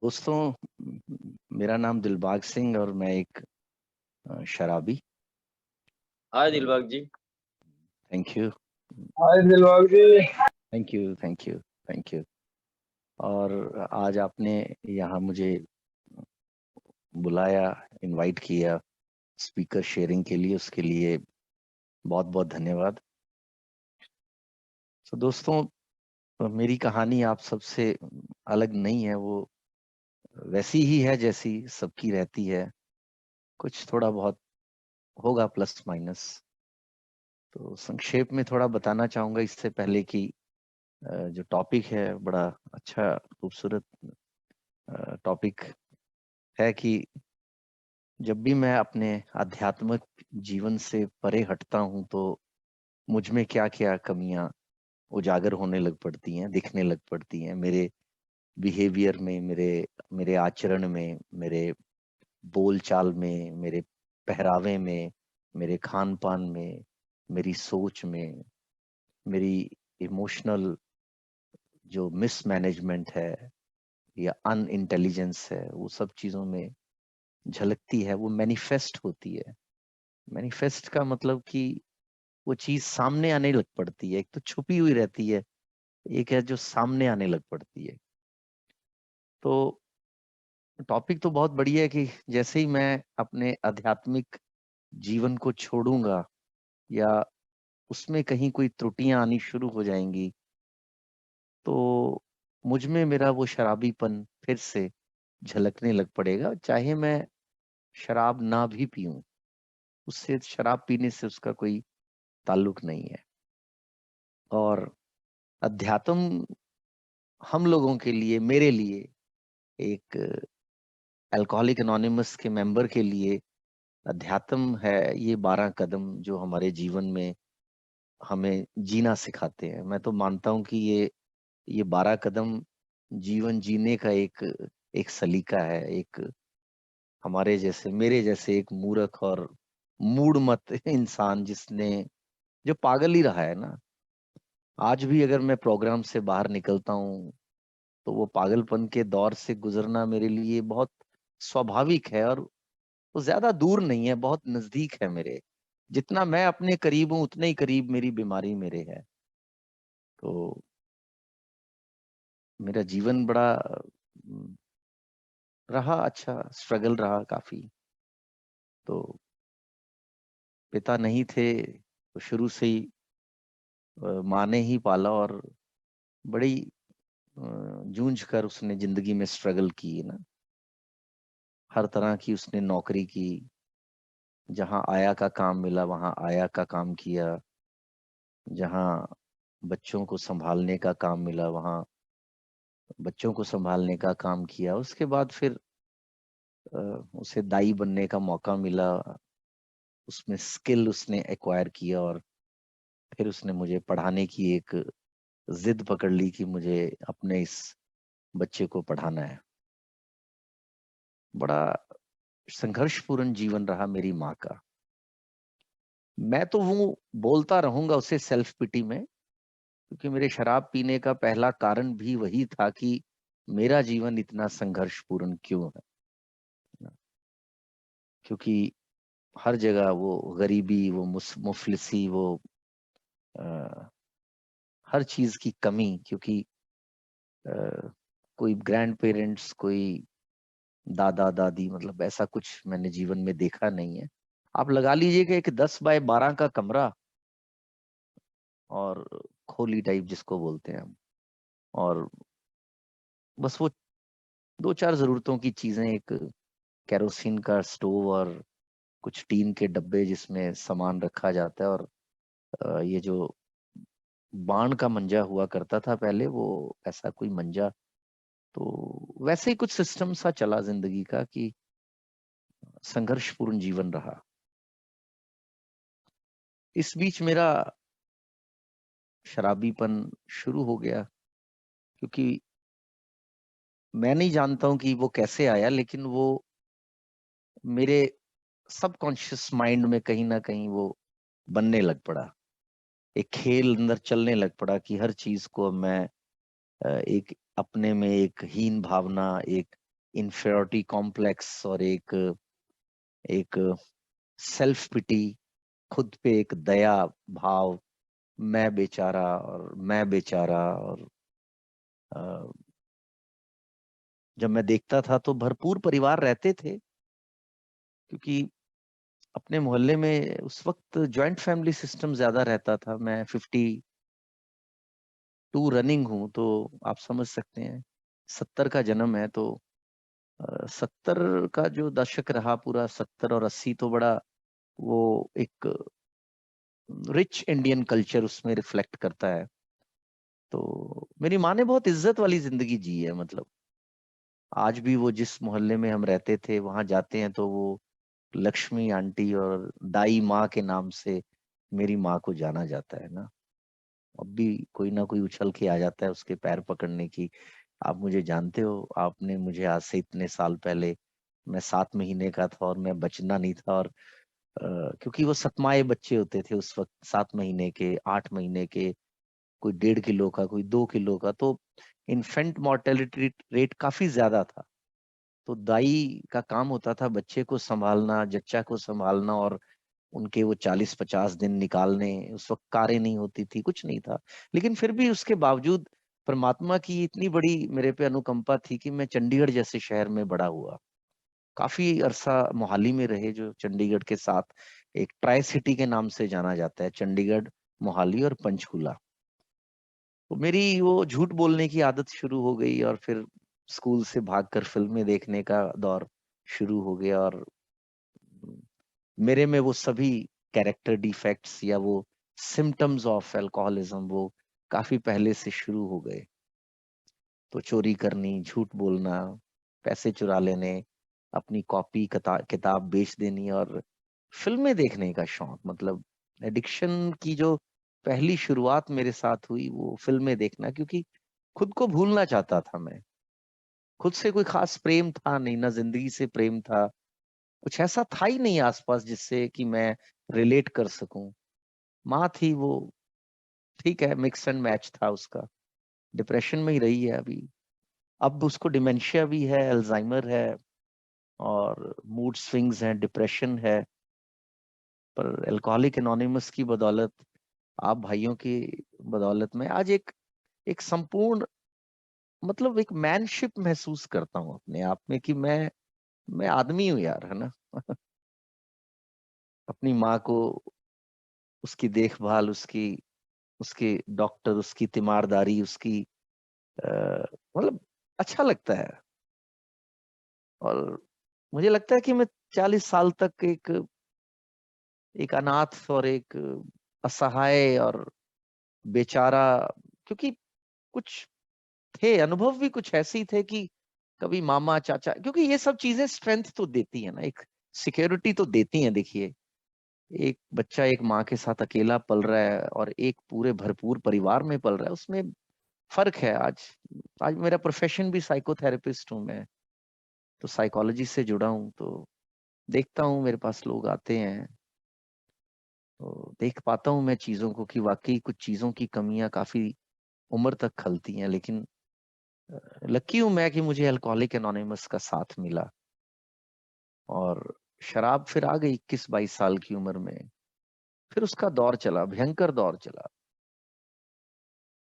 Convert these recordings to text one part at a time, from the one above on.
दोस्तों, मेरा नाम दिलबाग सिंह और मैं एक शराबी। Hi uh, Dilbag ji. Thank you. Hi Dilbag ji. Thank you, thank you, thank you. और आज आपने यहाँ मुझे बुलाया, इनवाइट किया स्पीकर शेयरिंग के लिए, उसके लिए बहुत बहुत धन्यवाद। तो दोस्तों, मेरी कहानी आप सबसे अलग नहीं है, वो वैसी ही है जैसी सबकी रहती है। कुछ थोड़ा बहुत होगा प्लस माइनस। तो संक्षेप में थोड़ा बताना चाहूंगा इससे पहले कि जो टॉपिक है बड़ा अच्छा खूबसूरत टॉपिक है कि जब भी मैं अपने आध्यात्मिक जीवन से परे हटता हूं तो मुझ में क्या क्या कमियां उजागर होने लग पड़ती हैं, दिखने लग पड़ती हैं मेरे बिहेवियर में, मेरे मेरे आचरण में, मेरे बोलचाल में, मेरे पहरावे में, मेरे खान पान में, मेरी सोच में, मेरी इमोशनल जो मिसमैनेजमेंट है या अनइंटेलिजेंस है, वो सब चीजों में झलकती है, वो मैनिफेस्ट होती है। मैनिफेस्ट का मतलब कि वो चीज सामने आने लग पड़ती है। एक तो छुपी हुई रहती है, एक है जो सामने आने लग पड़ती है। तो टॉपिक तो बहुत बढ़िया है कि जैसे ही मैं अपने आध्यात्मिक जीवन को छोड़ूंगा या उसमें कहीं कोई त्रुटियां आनी शुरू हो जाएंगी तो मुझ में मेरा वो शराबीपन फिर से झलकने लग पड़ेगा, चाहे मैं शराब ना भी पीऊं। उससे, शराब पीने से उसका कोई ताल्लुक नहीं है। और अध्यात्म हम लोगों के लिए, मेरे लिए, एक अल्कोहलिक एनोनिमस के मेंबर के लिए अध्यात्म है ये 12 कदम जो हमारे जीवन में हमें जीना सिखाते हैं। मैं तो मानता हूं कि ये 12 कदम जीवन जीने का एक एक सलीका है। एक हमारे जैसे, मेरे जैसे एक मूर्ख और मूड मत इंसान जिसने, जो पागल ही रहा है ना, आज भी अगर मैं प्रोग्राम से बाहर निकलता हूँ तो वो पागलपन के दौर से गुजरना मेरे लिए बहुत स्वाभाविक है। और वो ज्यादा दूर नहीं है, बहुत नजदीक है मेरे। जितना मैं अपने करीब हूँ उतने ही करीब मेरी बीमारी मेरे है। तो मेरा जीवन बड़ा रहा, अच्छा स्ट्रगल रहा काफी। तो पिता नहीं थे तो शुरू से ही माँ ने ही पाला, और बड़ी जूझ कर उसने जिंदगी में स्ट्रगल की ना। हर तरह की उसने नौकरी की, जहाँ आया का काम मिला वहाँ आया का काम किया, जहाँ बच्चों को संभालने का काम मिला वहाँ बच्चों को संभालने का काम किया। उसके बाद फिर अ, उसे दाई बनने का मौका मिला, उसमें स्किल उसने एक्वायर किया, और फिर उसने मुझे पढ़ाने की एक जिद पकड़ ली कि मुझे अपने इस बच्चे को पढ़ाना है। बड़ा संघर्षपूर्ण जीवन रहा मेरी माँ का। मैं तो वो बोलता रहूंगा उसे सेल्फ पिटी में, क्योंकि मेरे शराब पीने का पहला कारण भी वही था कि मेरा जीवन इतना संघर्षपूर्ण क्यों है। क्योंकि हर जगह वो गरीबी, वो मुफलिसी, वो अ, हर चीज की कमी। क्योंकि अ, कोई ग्रैंड पेरेंट्स, कोई दादा दादी, मतलब ऐसा कुछ मैंने जीवन में देखा नहीं है। आप लगा लीजिए कि एक 10 बाय 12 का कमरा, और खोली टाइप जिसको बोलते हैं हम, और बस वो दो चार जरूरतों की चीजें, एक केरोसिन का स्टोव और कुछ टीन के डब्बे जिसमें सामान रखा जाता है, और ये जो बाण का मंजा हुआ करता था पहले, वो ऐसा कोई मंजा। तो वैसे ही कुछ सिस्टम सा चला जिंदगी का कि संघर्षपूर्ण जीवन रहा। इस बीच मेरा शराबीपन शुरू हो गया, क्योंकि मैं नहीं जानता हूं कि वो कैसे आया, लेकिन वो मेरे सबकॉन्शियस माइंड में कहीं ना कहीं वो बनने लग पड़ा। एक खेल अंदर चलने लग पड़ा कि हर चीज को अब मैं एक अपने में एक हीन भावना, एक इन्फीरियरिटी कॉम्प्लेक्स और एक सेल्फ पिटी, खुद पे एक दया भाव, मैं बेचारा और जब मैं देखता था तो भरपूर परिवार रहते थे, क्योंकि अपने मोहल्ले में उस वक्त जॉइंट फैमिली सिस्टम ज्यादा रहता था। मैं 52 रनिंग हूं, तो आप समझ सकते हैं 70 का जन्म है, तो 70 का जो दशक रहा पूरा, 70 और 80, तो बड़ा वो एक रिच इंडियन कल्चर उसमें रिफ्लेक्ट करता है। तो मेरी माँ ने बहुत इज्जत वाली जिंदगी जी है। मतलब आज भी वो जिस मोहल्ले में हम रहते थे वहां जाते हैं तो वो लक्ष्मी आंटी और दाई माँ के नाम से मेरी माँ को जाना जाता है ना। अब भी कोई ना कोई उछल के आ जाता है उसके पैर पकड़ने की, आप मुझे जानते हो, आपने मुझे आज से इतने साल पहले, मैं 7 महीने का था और मैं बचना नहीं था, और क्योंकि वो सतमाए बच्चे होते थे उस वक्त, 7 महीने के, 8 महीने के, कोई 1.5 किलो का, कोई 2 किलो का, तो इन्फेंट मोर्टेलिटी रेट काफी ज्यादा था। तो दाई का काम होता था बच्चे को संभालना, जच्चा को संभालना, और उनके वो 40-50 दिन निकालने। उस वक्त कारें नहीं होती थी, कुछ नहीं था, लेकिन फिर भी उसके बावजूद परमात्मा की इतनी बड़ी मेरे पे अनुकंपा थी कि मैं चंडीगढ़ जैसे शहर में बड़ा हुआ। काफी अरसा मोहाली में रहे, जो चंडीगढ़ के साथ एक ट्राई सिटी के नाम से जाना जाता है, चंडीगढ़, मोहाली और पंचकुला। तो मेरी वो झूठ बोलने की आदत शुरू हो गई, और फिर स्कूल से भागकर फिल्में देखने का दौर शुरू हो गया, और मेरे में वो सभी कैरेक्टर डिफेक्ट्स या वो सिम्टम्स ऑफ अल्कोहलिज्म वो काफी पहले से शुरू हो गए। तो चोरी करनी, झूठ बोलना, पैसे चुरा लेने, अपनी कॉपी किताब बेच देनी, और फिल्में देखने का शौक। मतलब एडिक्शन की जो पहली शुरुआत मेरे साथ हुई वो फिल्में देखना, क्योंकि खुद को भूलना चाहता था मैं। खुद से कोई खास प्रेम था नहीं, ना जिंदगी से प्रेम था, कुछ ऐसा था ही नहीं आसपास जिससे कि मैं रिलेट कर सकूं। माँ थी वो, ठीक है, मिक्स एंड मैच था उसका। डिप्रेशन में ही रही है अभी, अब उसको डिमेंशिया भी है, अल्जाइमर है, और मूड स्विंग्स हैं, डिप्रेशन है। पर अल्कोहलिक एनोनिमस की बदौलत, आप भाइयों की बदौलत में आज एक संपूर्ण, मतलब एक मैनशिप महसूस करता हूँ अपने आप में, कि मैं आदमी हूँ यार, है ना। अपनी माँ को, उसकी देखभाल, उसके डॉक्टर, उसकी तीमारदारी, उसकी मतलब अच्छा लगता है। और मुझे लगता है कि मैं 40 साल तक एक अनाथ और एक असहाय और बेचारा, क्योंकि कुछ थे अनुभव भी कुछ ऐसे ही थे कि कभी मामा चाचा, क्योंकि ये सब चीजें स्ट्रेंथ तो देती है ना, एक सिक्योरिटी तो देती हैं। देखिए, एक बच्चा एक माँ के साथ अकेला पल रहा है और एक पूरे भरपूर परिवार में पल रहा है, उसमें फर्क है। आज आज मेरा प्रोफेशन भी साइकोथेरेपिस्ट हूँ मैं, तो साइकोलॉजी से जुड़ा हूँ, तो देखता हूँ मेरे पास लोग आते हैं, तो देख पाता हूँ मैं चीजों को कि वाकई कुछ चीजों की कमियां काफी उम्र तक खलती हैं। लेकिन लकी हूं मैं कि मुझे अल्कोहलिक एनोनिमस का साथ मिला, और शराब फिर आ गई 21-22 साल की उम्र में। फिर उसका दौर चला, भयंकर दौर चला,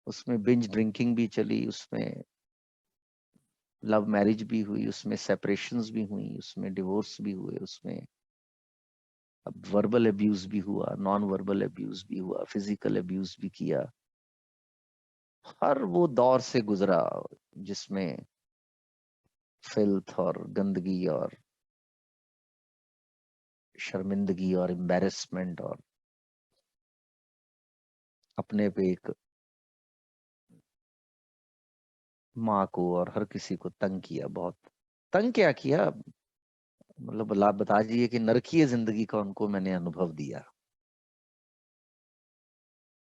उसमें बिंज ड्रिंकिंग भी चली, उसमें लव मैरिज भी हुई, उसमें सेपरेशंस भी हुई, उसमें डिवोर्स भी हुए, उसमें अब वर्बल अब्यूज भी हुआ, नॉन वर्बल अब्यूज भी हुआ, फिजिकल अब्यूज भी किया। हर वो दौर से गुजरा जिसमें फिल्थ और गंदगी और शर्मिंदगी और एम्बेरसमेंट और अपने पे एक माँ को और हर किसी को तंग किया, बहुत तंग क्या किया, मतलब बता दीजिए कि नरकीय जिंदगी का उनको मैंने अनुभव दिया।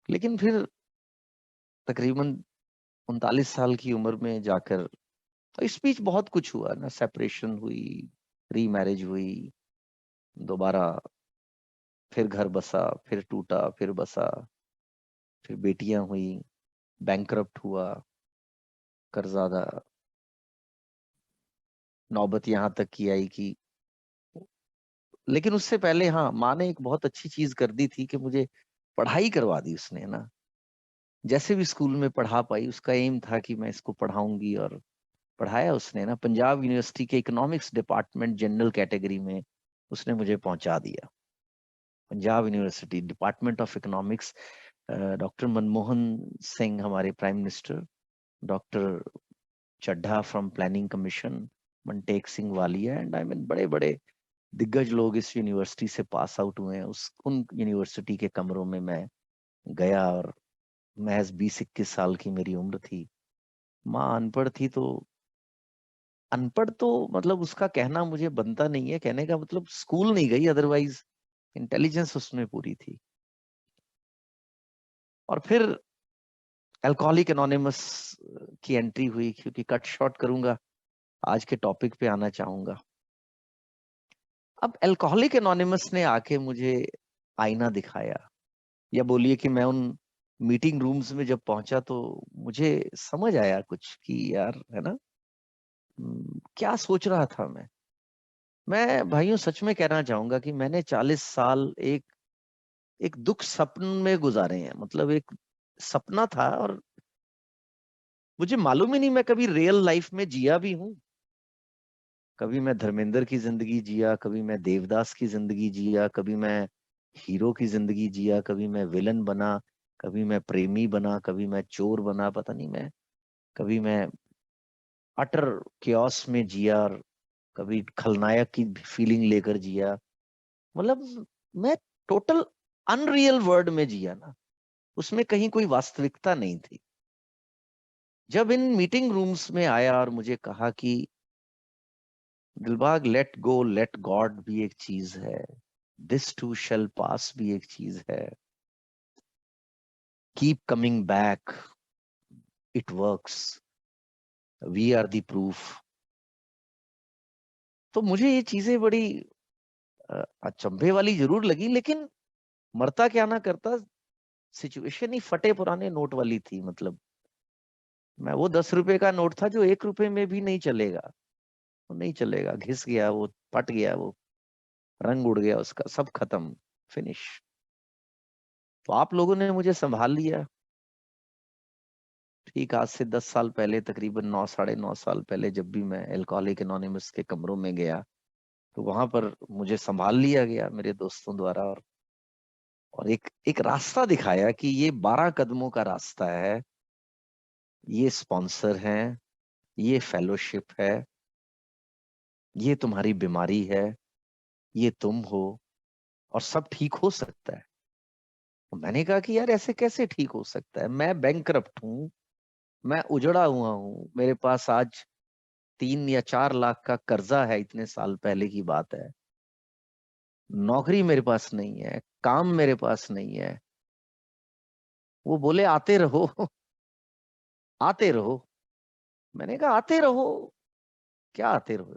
लेकिन फिर तकरीबन 39 साल की उम्र में जाकर, तो इस बीच बहुत कुछ हुआ ना, सेपरेशन हुई, री मैरिज हुई, दोबारा फिर घर बसा, फिर टूटा, फिर बसा, फिर बेटियां हुई, बैंकरप्ट हुआ, कर्जादा, नौबत यहाँ तक की आई कि, लेकिन उससे पहले हाँ, माँ ने एक बहुत अच्छी चीज कर दी थी कि मुझे पढ़ाई करवा दी उसने ना। जैसे भी स्कूल में पढ़ा पाई, उसका एम था कि मैं इसको पढ़ाऊंगी, और पढ़ाया उसने ना। पंजाब यूनिवर्सिटी के इकोनॉमिक्स डिपार्टमेंट जनरल कैटेगरी में उसने मुझे पहुंचा दिया। Punjab university department of economics, doctor Manmohan Singh हमारे prime minister, doctor Chadha from planning commission, Montek Singh Walia, and I mean बड़े बड़े दिग्गज लोग इस यूनिवर्सिटी से पास आउट हुए हैं। उन यूनिवर्सिटी के कमरों में मैं गया, और महज 20-21 साल की मेरी उम्र थी। माँ अनपढ़ थी, तो अनपढ़ तो मतलब उसका कहना मुझे बनता नहीं है, कहने का मतलब स्कूल नहीं गई, अदरवाइज इंटेलिजेंस उसमें पूरी थी। और फिर अल्कोहलिक एनोनिमस की एंट्री हुई, क्योंकि कट शॉर्ट करूंगा, आज के टॉपिक पे आना चाहूंगा। अब अल्कोहलिक एनोनिमस ने आके मुझे आईना दिखाया, या बोलिए कि मैं उन मीटिंग रूम्स में जब पहुंचा तो मुझे समझ आया कुछ कि यार, है ना, क्या सोच रहा था मैं भाइयों सच में कहना चाहूंगा कि मैंने 40 साल एक एक दुख सपन में गुजारे हैं। मतलब एक सपना था, और मुझे मालूम ही नहीं मैं कभी रियल लाइफ में जिया भी हूं। कभी मैं धर्मेंद्र की जिंदगी जिया, कभी मैं देवदास की जिंदगी जिया, कभी मैं हीरो की जिंदगी जिया, कभी मैं विलन बना, कभी मैं प्रेमी बना, कभी मैं चोर बना, पता नहीं मैं, कभी मैं अटर क्योस में जिया, और कभी खलनायक की फीलिंग लेकर जिया। मतलब मैं टोटल अनरियल वर्ल्ड में जिया ना, उसमें कहीं कोई वास्तविकता नहीं थी। जब इन मीटिंग रूम्स में आया और मुझे कहा कि Dilbagh, let go, let god भी एक चीज है, दिस टू शैल पास भी एक चीज है, keep coming back, it works, we are the proof. तो मुझे ये चीजें बड़ी अचंभे वाली जरूर लगी, लेकिन मरता क्या ना करता, सिचुएशन ही फटे पुराने नोट वाली थी। मतलब मैं, वो 10 रुपए का नोट था जो 1 रुपए में भी नहीं चलेगा, वो नहीं चलेगा, घिस गया, वो फट गया, वो रंग उड़ गया उसका, सब खत्म, फिनिश। तो आप लोगों ने मुझे संभाल लिया। ठीक आज से 10 साल पहले, तकरीबन 9, 9.5 साल पहले, जब भी मैं अल्कोहलिक एनोनिमस के कमरों में गया, तो वहां पर मुझे संभाल लिया गया मेरे दोस्तों द्वारा, और एक एक रास्ता दिखाया कि ये 12 कदमों का रास्ता है, ये स्पॉन्सर हैं, ये फेलोशिप है, ये तुम्हारी बीमारी है, ये तुम हो, और सब ठीक हो सकता है। तो मैंने कहा कि यार ऐसे कैसे ठीक हो सकता है, मैं बैंकरप्ट हूं, मैं उजड़ा हुआ हूं, मेरे पास आज 3 या 4 लाख का कर्जा है, इतने साल पहले की बात है, नौकरी मेरे पास नहीं है, काम मेरे पास नहीं है। वो बोले आते रहो, आते रहो। मैंने कहा आते रहो, क्या आते रहो?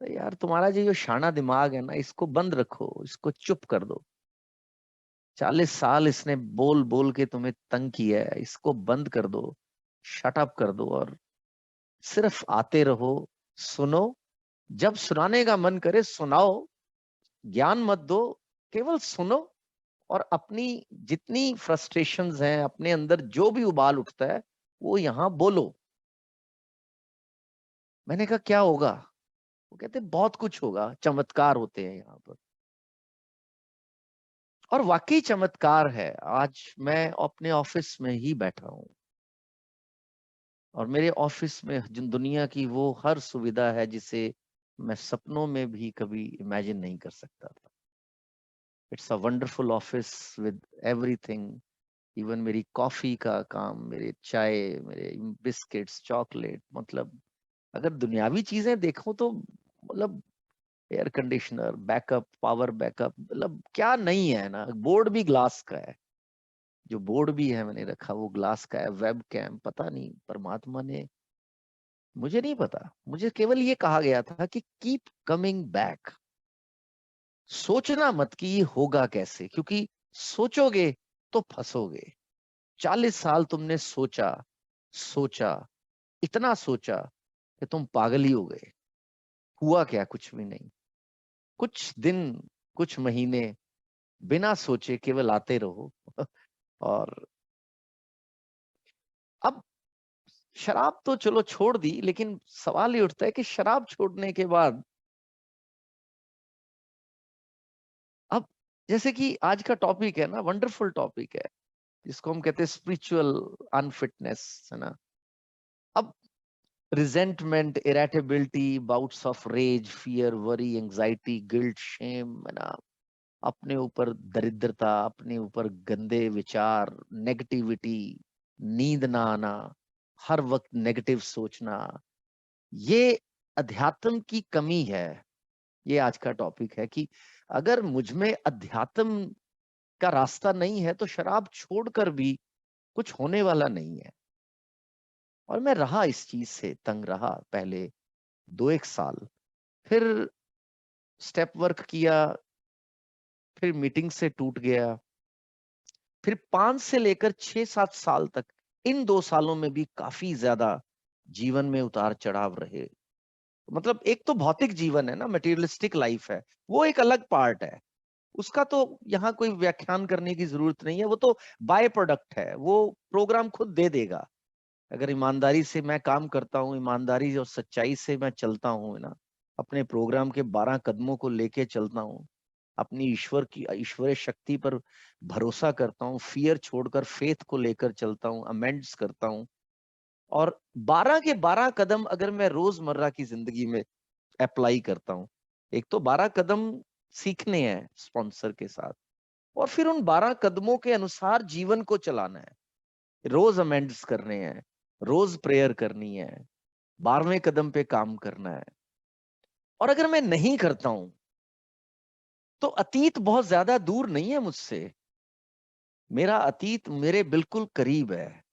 तो यार तुम्हारा जो शाना दिमाग है ना, इसको बंद रखो, इसको चुप कर दो। 40 साल इसने बोल बोल के तुम्हें तंग किया है, इसको बंद कर दो, शट अप कर दो, और सिर्फ आते रहो, सुनो, जब सुनाने का मन करे सुनाओ, ज्ञान मत दो, केवल सुनो, और अपनी जितनी फ्रस्ट्रेशंस हैं, अपने अंदर जो भी उबाल उठता है, वो यहाँ बोलो। मैंने कहा क्या होगा? वो कहते बहुत कुछ होगा, चमत्कार होते हैं यहाँ पर। और वाकई चमत्कार है। आज मैं अपने ऑफिस में ही बैठा हूँ, और मेरे ऑफिस में जिन दुनिया की वो हर सुविधा है जिसे मैं सपनों में भी कभी इमेजिन नहीं कर सकता था। It's a wonderful office with everything. Even मेरी कॉफी का काम, मेरे चाय, मेरे बिस्किट्स, चॉकलेट, मतलब अगर दुनियावी चीजें देखो तो मतलब air conditioner, backup, power backup, मतलब क्या नहीं है ना। बोर्ड भी ग्लास का है, जो बोर्ड भी है मैंने रखा वो ग्लास का है। वेब कैम, पता नहीं परमात्मा ने, मुझे नहीं पता, मुझे केवल ये कहा गया था कि कीप कमिंग बैक। सोचना मत कि ये होगा कैसे, क्योंकि सोचोगे तो फंसोगे। 40 साल तुमने सोचा, सोचा, इतना सोचा कि तुम पागल ही हो गए। हुआ क्या? कुछ भी नहीं। कुछ दिन, कुछ महीने बिना सोचे केवल आते रहो। और अब शराब तो चलो छोड़ दी, लेकिन सवाल ये उठता है कि शराब छोड़ने के बाद अब, जैसे कि आज का टॉपिक है ना, वंडरफुल टॉपिक है, जिसको हम कहते हैं स्पिरिचुअल अनफिटनेस, है ना। अब resentment, irritability, bouts of rage, fear, worry, anxiety, guilt, shame, है ना, अपने ऊपर दरिद्रता, अपने ऊपर गंदे विचार, नेगेटिविटी, नींद ना आना, हर वक्त नेगेटिव सोचना, ये अध्यात्म की कमी है। ये आज का टॉपिक है कि अगर मुझ में अध्यात्म का रास्ता नहीं है तो शराब छोड़कर भी कुछ होने वाला नहीं है। और मैं रहा, इस चीज से तंग रहा पहले 2-1 साल, फिर स्टेप वर्क किया, फिर मीटिंग से टूट गया, फिर 5 से लेकर 6-7 साल तक, इन 2 सालों में भी काफी ज्यादा जीवन में उतार चढ़ाव रहे। मतलब एक तो भौतिक जीवन है ना, मटेरियलिस्टिक लाइफ है, वो एक अलग पार्ट है, उसका तो यहाँ कोई व्याख्यान करने की जरूरत नहीं है, वो तो बाय प्रोडक्ट है, वो प्रोग्राम खुद दे देगा। अगर ईमानदारी से मैं काम करता हूँ, ईमानदारी और सच्चाई से मैं चलता हूँ, है ना, अपने प्रोग्राम के 12 कदमों को लेके चलता हूँ, अपनी ईश्वरीय शक्ति पर भरोसा करता हूँ, फियर छोड़कर फेथ को लेकर चलता हूँ, अमेंड्स करता हूँ, और 12 के 12 कदम अगर मैं रोजमर्रा की जिंदगी में अप्लाई करता हूँ, एक तो 12 कदम सीखने हैं स्पॉन्सर के साथ, और फिर उन 12 कदमों के अनुसार जीवन को चलाना है, रोज अमेंड्स करने हैं, रोज प्रेयर करनी है, 12वें कदम पे काम करना है। और अगर मैं नहीं करता हूं तो अतीत बहुत ज्यादा दूर नहीं है मुझसे, मेरा अतीत मेरे बिल्कुल करीब है,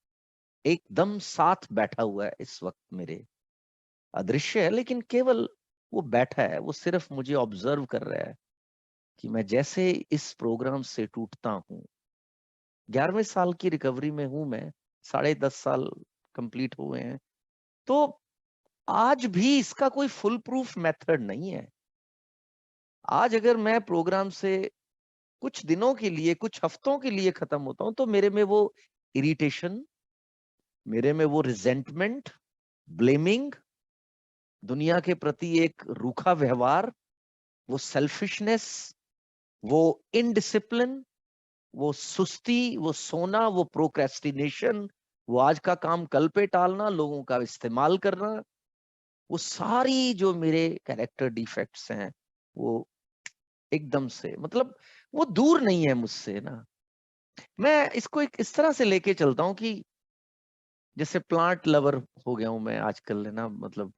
एकदम साथ बैठा हुआ है इस वक्त मेरे, अदृश्य है लेकिन केवल वो बैठा है, वो सिर्फ मुझे ऑब्जर्व कर रहा है कि मैं जैसे इस प्रोग्राम से टूटता हूँ। 11वें साल की रिकवरी में हूं मैं, 10.5 साल कंप्लीट हुए हैं, तो आज भी इसका कोई फुल प्रूफ मेथड नहीं है। आज अगर मैं प्रोग्राम से कुछ दिनों के लिए, कुछ हफ्तों के लिए खत्म होता हूं, तो मेरे में वो इरिटेशन, मेरे में वो रिजेंटमेंट, ब्लेमिंग, दुनिया के प्रति एक रूखा व्यवहार, वो सेल्फिशनेस, वो इनडिसिप्लिन, वो सुस्ती, वो सोना, वो प्रोक्रेस्टिनेशन, वो आज का काम कल पे टालना, लोगों का इस्तेमाल करना, वो सारी जो मेरे कैरेक्टर डिफेक्ट्स हैं, वो एकदम से, मतलब वो दूर नहीं है मुझसे ना। मैं इसको एक इस तरह से लेके चलता हूँ कि जैसे प्लांट लवर हो गया हूं मैं आजकल, है ना, मतलब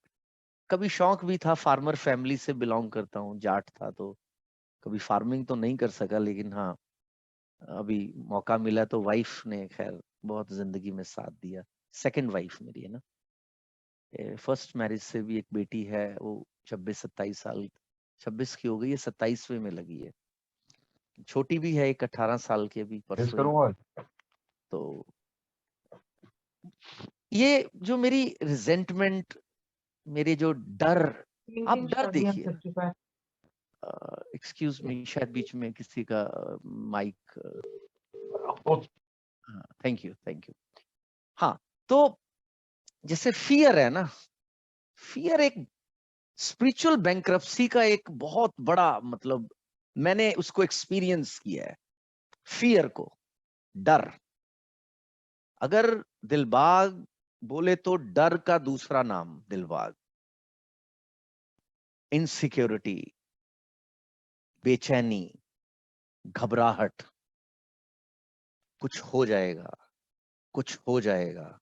कभी शौक भी था, फार्मर फैमिली से बिलोंग करता हूँ, जाट था, तो कभी फार्मिंग तो नहीं कर सका, लेकिन हाँ, अभी मौका मिला तो वाइफ ने खैर बहुत जिंदगी में साथ दिया, सेकंड वाइफ मेरी, है ना। फर्स्ट मैरिज से भी एक बेटी है, वो 26-27 साल, 26 की हो गई है, 27वें में लगी है। छोटी भी है एक, 18 साल की, अभी परसों ही। तो ये जो मेरी रिजेंटमेंट, मेरे जो डर, आप डर देखिए, एक्सक्यूज मी, शायद बीच में किसी का mike, thank you thank you. हाँ, तो जैसे फियर है ना, फियर एक स्पिरिचुअल बैंक्रप्सी का एक बहुत बड़ा, मतलब मैंने उसको एक्सपीरियंस किया है, फियर को, डर। अगर दिलबाग बोले तो डर का दूसरा नाम दिलबाग, इनसिक्योरिटी, बेचैनी, घबराहट, कुछ हो जाएगा, कुछ हो जाएगा,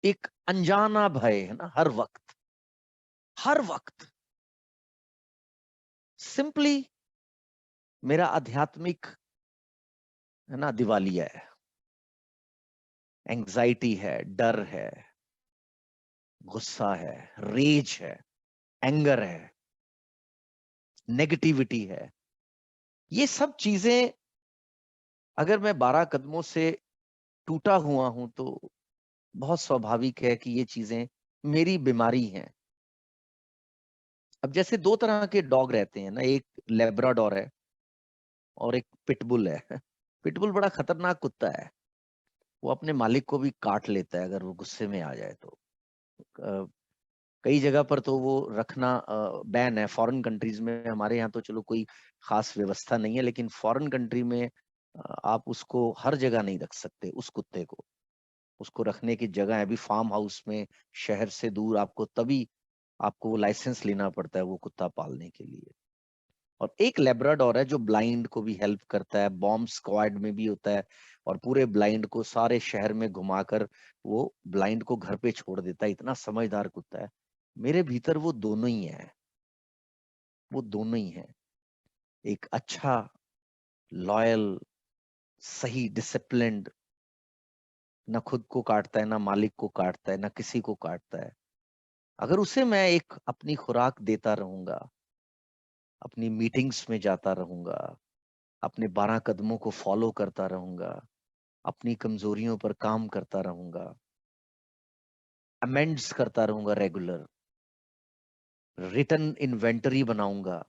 एक अनजाना भय, है ना, हर वक्त, हर वक्त। सिंपली मेरा आध्यात्मिक, है ना, दिवालिया है, एंजाइटी है, डर है, गुस्सा है, रेज है, एंगर है, नेगेटिविटी है। ये सब चीजें, अगर मैं 12 कदमों से टूटा हुआ हूं तो बहुत स्वाभाविक है कि ये चीजें मेरी बीमारी हैं। अब जैसे दो तरह के डॉग रहते हैं ना, एक लेब्राडोर है और एक पिटबुल है। पिटबुल बड़ा खतरनाक कुत्ता है, वो अपने मालिक को भी काट लेता है अगर वो गुस्से में आ जाए तो। अ, कई जगह पर तो वो रखना बैन है, फॉरेन कंट्रीज में। हमारे यहाँ तो चलो कोई खास व्यवस्था नहीं है, लेकिन फॉरेन कंट्री में आप उसको हर जगह नहीं रख सकते उस कुत्ते को। उसको रखने की जगह है, अभी फार्म हाउस में, शहर से दूर आपको, तभी आपको वो लाइसेंस लेना पड़ता है वो कुत्ता पालने के लिए। और एक लेब्राडोर है जो ब्लाइंड को भी हेल्प करता है, बॉम्ब स्क्वाड में भी होता है, और पूरे ब्लाइंड को सारे शहर में घुमाकर वो ब्लाइंड को घर पे छोड़ देता है। इतना समझदार कुत्ता है। मेरे भीतर वो दोनों ही है, वो दोनों ही है। एक अच्छा, लॉयल, सही, डिसिप्लिन्ड, ना खुद को काटता है, ना मालिक को काटता है, ना किसी को काटता है। अगर उसे मैं एक अपनी खुराक देता रहूंगा, अपनी मीटिंग्स में जाता रहूंगा, अपने 12 कदमों को फॉलो करता रहूंगा, अपनी कमजोरियों पर काम करता रहूंगा, अमेंड्स करता रहूंगा रेगुलर, रिटर्न इन्वेंटरी बनाऊंगा,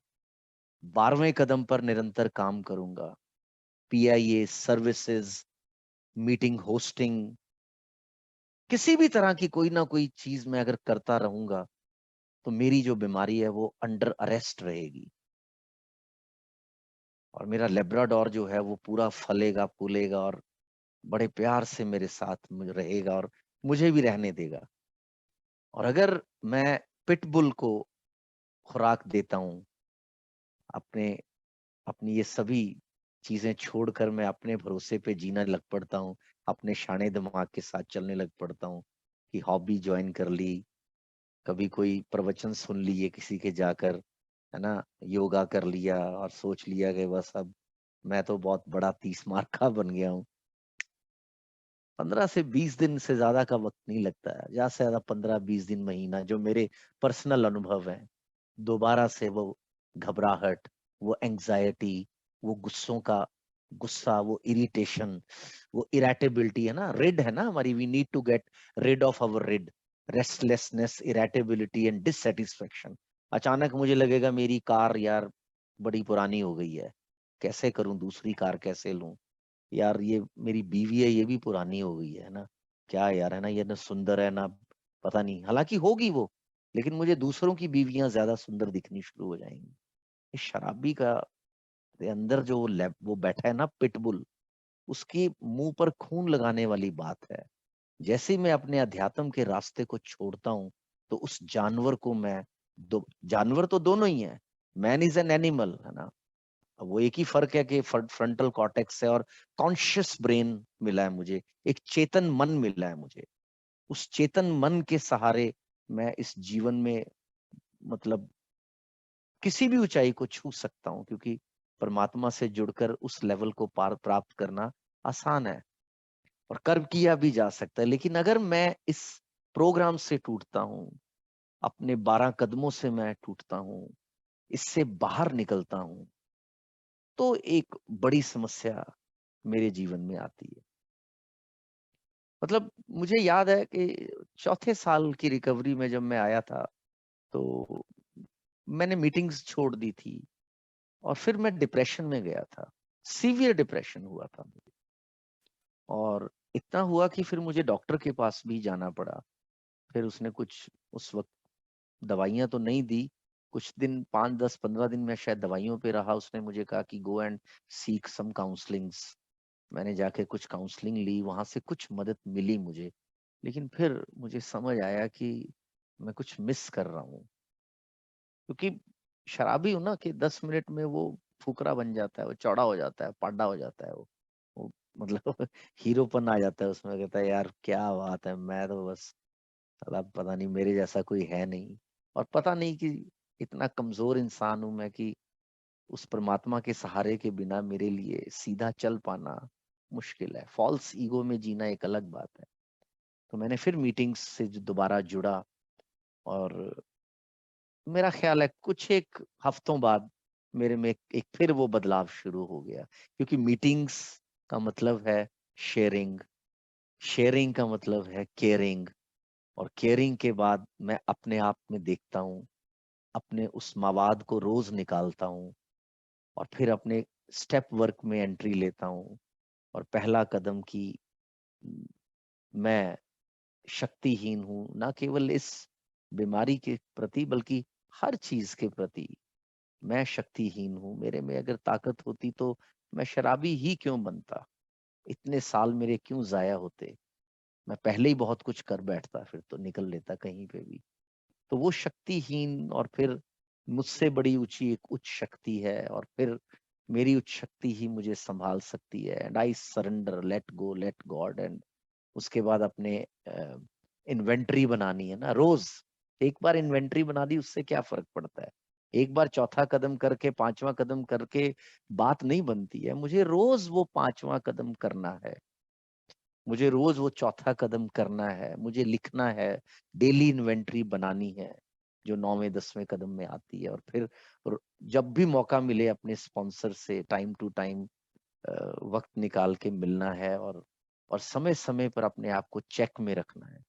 12वें कदम पर निरंतर काम करूंगा, पीआईए सर्विसेज, मीटिंग होस्टिंग, किसी भी तरह की कोई ना कोई चीज मैं अगर करता रहूंगा, तो मेरी जो बीमारी है वो अंडर अरेस्ट रहेगी। और मेरा लेब्राडोर जो है वो पूरा फलेगा फूलेगा और बड़े प्यार से मेरे साथ रहेगा और मुझे भी रहने देगा। और अगर मैं पिटबुल को खुराक देता हूँ, अपने अपनी ये सभी चीजें छोड़कर मैं अपने भरोसे पे जीना लग पड़ता हूँ, अपने शाने दिमाग के साथ चलने लग पड़ता हूँ, कि हॉबी ज्वाइन कर ली, कभी कोई प्रवचन सुन लिए किसी के जाकर, है ना, योगा कर लिया और सोच लिया कि बस अब मैं तो बहुत बड़ा 30 मार्क का बन गया हूँ। 15 से 20 दिन से ज्यादा का वक्त नहीं लगता है, ज्यादा से ज्यादा 15-20 दिन, महीना, जो मेरे पर्सनल अनुभव है। दोबारा से वो घबराहट, वो एंजाइटी, वो गुस्सों का गुस्सा, वो इरिटेशन, वो इरेटेबिलिटी, है ना, रिड है ना हमारी, we need to get rid of our rid, restlessness, irritability and dissatisfaction. अचानक मुझे लगेगा मेरी कार यार बड़ी पुरानी हो गई है, कैसे करूं, दूसरी कार कैसे लूं, यार ये मेरी बीवी है, ये भी पुरानी हो गई है ना, क्या यार, है ना, ये ना सुंदर है ना, पता नहीं, हालांकि होगी वो, लेकिन मुझे दूसरों की बीवियां ज्यादा सुंदर दिखनी शुरू हो जाएंगी। इस शराबी का के अंदर जो वो बैठा है ना, पिटबुल, उसकी मुंह पर खून लगाने वाली बात है। जैसे ही मैं अपने अध्यात्म के रास्ते को छोड़ता हूँ, तो उस जानवर को मैं, जानवर तो दोनों ही है, मैन इज एन एनिमल, है ना। अब वो एक ही फर्क है कि फ्रंटल कॉर्टेक्स है और कॉन्शियस ब्रेन मिला है मुझे, एक चेतन मन मिला है मुझे। उस चेतन मन के सहारे मैं इस जीवन में, मतलब किसी भी ऊंचाई को छू सकता हूँ, क्योंकि परमात्मा से जुड़कर उस लेवल को पार प्राप्त करना आसान है और कर किया भी जा सकता है। लेकिन अगर मैं इस प्रोग्राम से टूटता हूँ, अपने 12 कदमों से मैं टूटता हूँ, इससे बाहर निकलता हूँ, तो एक बड़ी समस्या मेरे जीवन में आती है। मतलब मुझे याद है कि चौथे साल की रिकवरी में जब मैं आया था, तो मैंने मीटिंग्स छोड़ दी थी और फिर मैं डिप्रेशन में गया था, सीवियर डिप्रेशन हुआ था मुझे। और इतना हुआ कि फिर मुझे डॉक्टर के पास भी जाना पड़ा। फिर उसने कुछ उस वक्त दवाइयां तो नहीं दी, कुछ दिन, 5-10-15 दिन में शायद दवाइयों पे रहा। उसने मुझे कहा कि go and seek some counsellings. मैंने जाके कुछ काउंसलिंग ली, वहां से कुछ मदद मिली मुझे। लेकिन फिर मुझे समझ आया कि मैं कुछ मिस कर रहा हूँ, क्योंकि शराबी हूं ना, कि 10 मिनट में वो फुकरा बन जाता है, वो चौड़ा हो जाता है, पाडा हो जाता है वो मतलब हीरोपन आ जाता है उसमें, कहता है यार क्या बात है, मैं तो बस, साला पता नहीं मेरे जैसा कोई है नहीं। और पता नहीं कि इतना कमजोर इंसान हूं मैं कि उस परमात्मा के सहारे के बिना मेरे लिए सीधा चल पाना मुश्किल है। फॉल्स ईगो में जीना एक अलग बात है। तो मैंने फिर मीटिंग्स से दोबारा जुड़ा, और मेरा ख्याल है कुछ एक हफ्तों बाद मेरे में एक फिर वो बदलाव शुरू हो गया, क्योंकि मीटिंग्स का मतलब है शेयरिंग, शेयरिंग का मतलब है केयरिंग, और केयरिंग के बाद मैं अपने आप में देखता हूँ अपने उस मवाद को रोज निकालता हूँ और फिर अपने स्टेप वर्क में एंट्री लेता हूँ। और पहला कदम कि मैं शक्तिहीन हूँ, ना केवल इस बीमारी के प्रति बल्कि हर चीज के प्रति मैं शक्तिहीन हूँ। मेरे में अगर ताकत होती तो मैं शराबी ही क्यों बनता, इतने साल मेरे क्यों जाया होते। मैं पहले ही बहुत कुछ कर बैठता, फिर तो निकल लेता कहीं पे भी। तो वो शक्तिहीन और फिर मुझसे बड़ी ऊंची एक उच्च शक्ति है, और फिर मेरी उच्च शक्ति ही मुझे संभाल सकती है। And I surrender, late go, let God. And उसके बाद अपने इन्वेंट्री बनानी है ना रोज। एक बार इन्वेंट्री बना दी, उससे क्या फर्क पड़ता है। एक बार चौथा कदम करके, पांचवा कदम करके बात नहीं बनती है। मुझे रोज वो पांचवा कदम करना है, मुझे रोज वो चौथा कदम करना है, मुझे लिखना है, डेली इन्वेंट्री बनानी है जो 9वें 10वें कदम में आती है। और फिर जब भी मौका मिले अपने स्पॉन्सर से टाइम टू टाइम वक्त निकाल के मिलना है, और समय समय पर अपने आप को चेक में रखना है।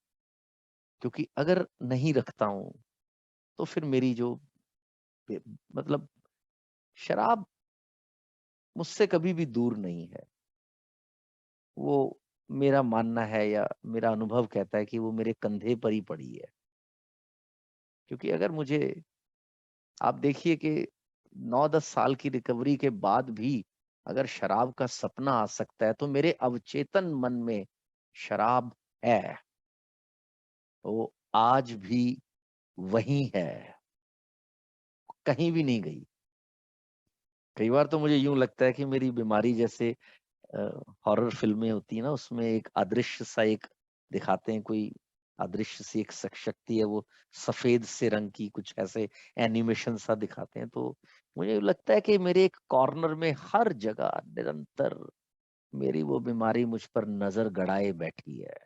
क्योंकि अगर नहीं रखता हूं तो फिर मेरी जो मतलब शराब मुझसे कभी भी दूर नहीं है। वो मेरा मानना है या मेरा अनुभव कहता है कि वो मेरे कंधे पर ही पड़ी है। क्योंकि अगर मुझे, आप देखिए कि 9-10 साल की रिकवरी के बाद भी अगर शराब का सपना आ सकता है तो मेरे अवचेतन मन में शराब है, वो आज भी वही है, कहीं भी नहीं गई। कई बार तो मुझे यूं लगता है कि मेरी बीमारी जैसे हॉरर फिल्में होती है ना, उसमें एक अदृश्य सा एक दिखाते हैं, कोई अदृश्य सी एक शक्ति है, वो सफेद से रंग की कुछ ऐसे एनिमेशन सा दिखाते हैं। तो मुझे लगता है कि मेरे एक कॉर्नर में हर जगह निरंतर मेरी वो बीमारी मुझ पर नजर गड़ाए बैठी है।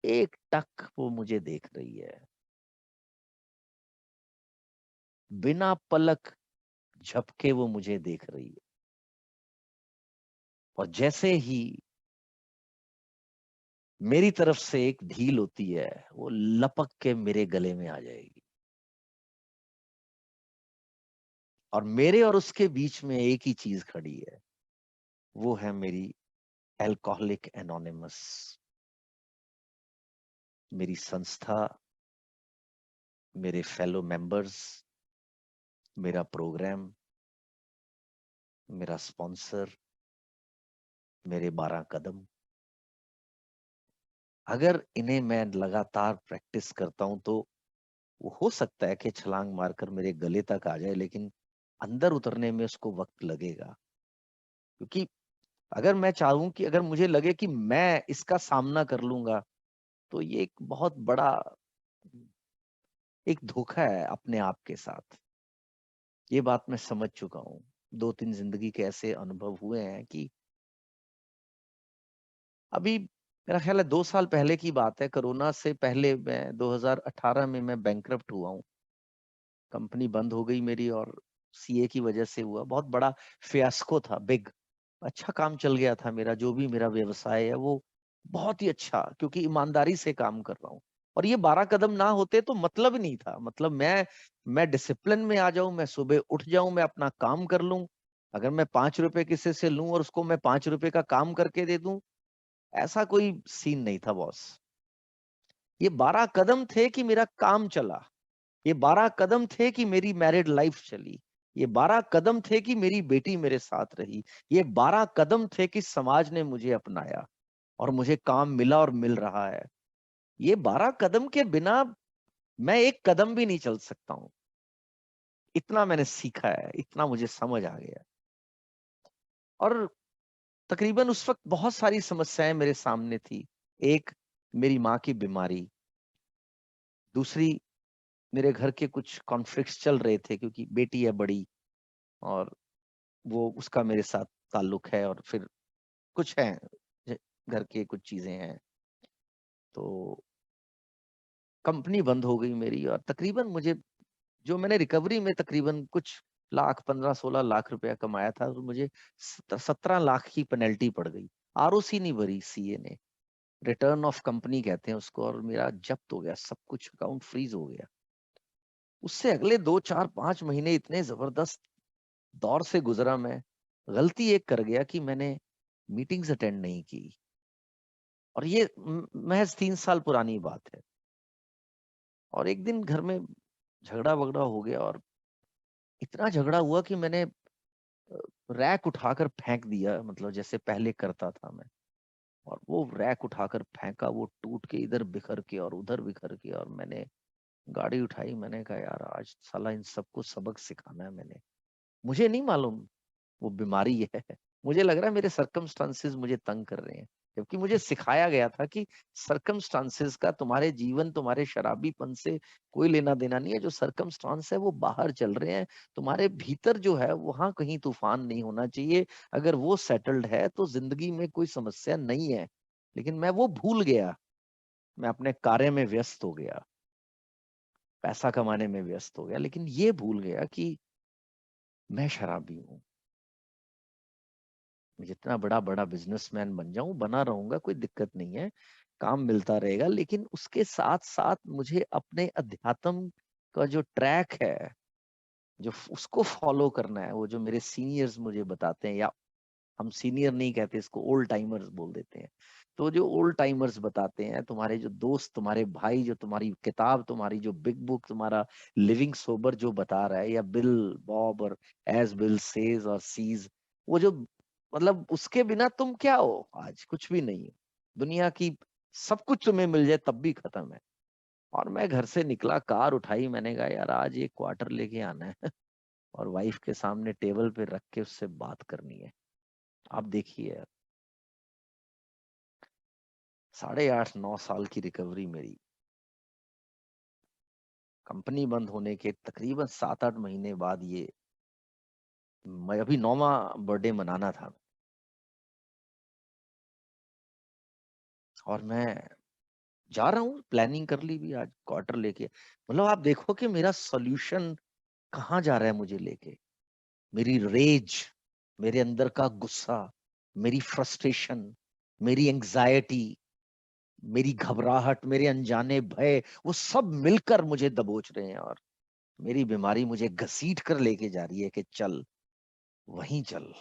एक टक वो मुझे देख रही है, बिना पलक झपके वो मुझे देख रही है। और जैसे ही मेरी तरफ से एक ढील होती है, वो लपक के मेरे गले में आ जाएगी। और मेरे और उसके बीच में एक ही चीज खड़ी है, वो है मेरी अल्कोहलिक एनोनिमस, मेरी संस्था, मेरे फेलो मेंबर्स, मेरा प्रोग्राम, मेरा स्पॉन्सर, मेरे 12 कदम। अगर इन्हें मैं लगातार प्रैक्टिस करता हूं तो वो हो सकता है कि छलांग मारकर मेरे गले तक आ जाए, लेकिन अंदर उतरने में उसको वक्त लगेगा। क्योंकि अगर मैं चाहूं कि अगर मुझे लगे कि मैं इसका सामना कर लूंगा, तो ये एक बहुत बड़ा एक धोखा है अपने आप के साथ। ये बात मैं समझ चुका हूँ। 2-3 जिंदगी के ऐसे अनुभव हुए हैं कि अभी मेरा ख्याल है 2 साल पहले की बात है, कोरोना से पहले मैं 2018 में मैं बैंकरप्ट हुआ हूँ। कंपनी बंद हो गई मेरी, और सीए की वजह से हुआ बहुत बड़ा फियास्को था, बिग। अच्छा काम चल गया था मेरा, जो भी मेरा व्यवसाय है वो बहुत ही अच्छा, क्योंकि ईमानदारी से काम कर रहा हूँ। और ये 12 कदम ना होते तो मतलब नहीं था। मतलब मैं डिसिप्लिन में आ जाऊं, मैं सुबह उठ जाऊं, मैं अपना काम कर लूं। अगर मैं 5 रुपए किसी से लूं और उसको मैं 5 रुपए का काम करके दे दूं, ऐसा कोई सीन नहीं था बॉस। ये 12 कदम थे कि मेरा काम चला। ये 12 कदम थे कि मेरी मैरिड लाइफ चली। ये 12 कदम थे कि मेरी बेटी मेरे साथ रही। ये 12 कदम थे कि समाज ने मुझे अपनाया और मुझे काम मिला और मिल रहा है। ये 12 कदम के बिना मैं एक कदम भी नहीं चल सकता हूं। इतना मैंने सीखा है, इतना मुझे समझ आ गया। और तकरीबन उस वक्त बहुत सारी समस्याएं मेरे सामने थी। एक, मेरी माँ की बीमारी। दूसरी, मेरे घर के कुछ कॉन्फ्लिक्ट्स चल रहे थे, क्योंकि बेटी है बड़ी और वो उसका मेरे साथ ताल्लुक है, और फिर कुछ है, घर के कुछ चीजें हैं। तो कंपनी बंद हो गई मेरी, और तकरीबन मुझे, जो मैंने रिकवरी में तकरीबन कुछ लाख, 15-16 लाख रुपया कमाया था, तो मुझे 17 लाख की पेनल्टी पड़ गई। आरओसी नहीं भरी सीए ने, रिटर्न ऑफ कंपनी कहते हैं उसको, और मेरा जब्त हो गया सब कुछ, अकाउंट फ्रीज हो गया। उससे अगले 2 4 5 महीने इतने जबरदस्त दौर से गुजरा। मैं गलती एक कर गया कि मैंने मीटिंग्स अटेंड नहीं की, और ये महज 3 साल पुरानी बात है। और एक दिन घर में झगड़ा वगड़ा हो गया, और इतना झगड़ा हुआ कि मैंने रैक उठाकर फेंक दिया, मतलब जैसे पहले करता था मैं। और वो रैक उठाकर फेंका, वो टूट के इधर बिखर के और उधर बिखर के। और मैंने गाड़ी उठाई, मैंने कहा यार आज साला इन सबको सबक सिखाना है मैंने। मुझे नहीं मालूम वो बीमारी है। मुझे लग रहा है मेरे सरकमस्टांसेस मुझे तंग कर रहे हैं, जबकि मुझे सिखाया गया था कि सरकमस्टांसेस का तुम्हारे जीवन, तुम्हारे शराबीपन से कोई लेना देना नहीं है। जो सरकमस्टांस है वो बाहर चल रहे हैं, तुम्हारे भीतर जो है वहां कहीं तूफान नहीं होना चाहिए। अगर वो सेटल्ड है तो जिंदगी में कोई समस्या नहीं है। लेकिन मैं वो भूल गया, मैं अपने कार्य में व्यस्त हो गया, पैसा कमाने में व्यस्त हो गया, लेकिन ये भूल गया कि मैं शराबी हूँ। मैं जितना बड़ा बड़ा बिजनेसमैन बन जाऊं, बना रहूंगा, कोई दिक्कत नहीं है, काम मिलता रहेगा। लेकिन उसके साथ साथ मुझे अपने अध्यात्म का जो ट्रैक है, जो उसको फॉलो करना है। वो जो मेरे सीनियर्स मुझे बताते हैं, या हम सीनियर नहीं कहते इसको, ओल्ड टाइमर्स बोल देते हैं। तो जो ओल्ड टाइमर्स बताते हैं, तुम्हारे जो दोस्त, तुम्हारे भाई, जो तुम्हारी किताब, तुम्हारी जो बिग बुक, तुम्हारा लिविंग सोबर जो बता रहा है, या बिल बॉब और एज बिल सेज और सीज, वो जो, मतलब उसके बिना तुम क्या हो? आज कुछ भी नहीं हो। दुनिया की सब कुछ तुम्हें मिल जाए तब भी खत्म है। और मैं घर से निकला, कार उठाई, मैंने कहा यार आज एक क्वार्टर लेके आना है और वाइफ के सामने टेबल पे रख के उससे बात करनी है। आप देखिए, 8.5 9 साल की रिकवरी मेरी। कंपनी बंद होने के तकरीबन 7 8 महीने बाद ये, मैं अभी 9वां बर्थडे मनाना था, और मैं जा रहा हूँ, प्लानिंग कर ली भी, आज क्वार्टर लेके। मतलब आप देखो कि मेरा सॉल्यूशन कहाँ जा रहा है मुझे लेके। मेरी रेज, मेरे अंदर का गुस्सा, मेरी फ्रस्ट्रेशन, मेरी एंग्जाइटी, मेरी घबराहट, मेरे अनजाने भय, वो सब मिलकर मुझे दबोच रहे हैं। और मेरी बीमारी मुझे घसीट कर लेके जा रही है कि चल, वहीं चल।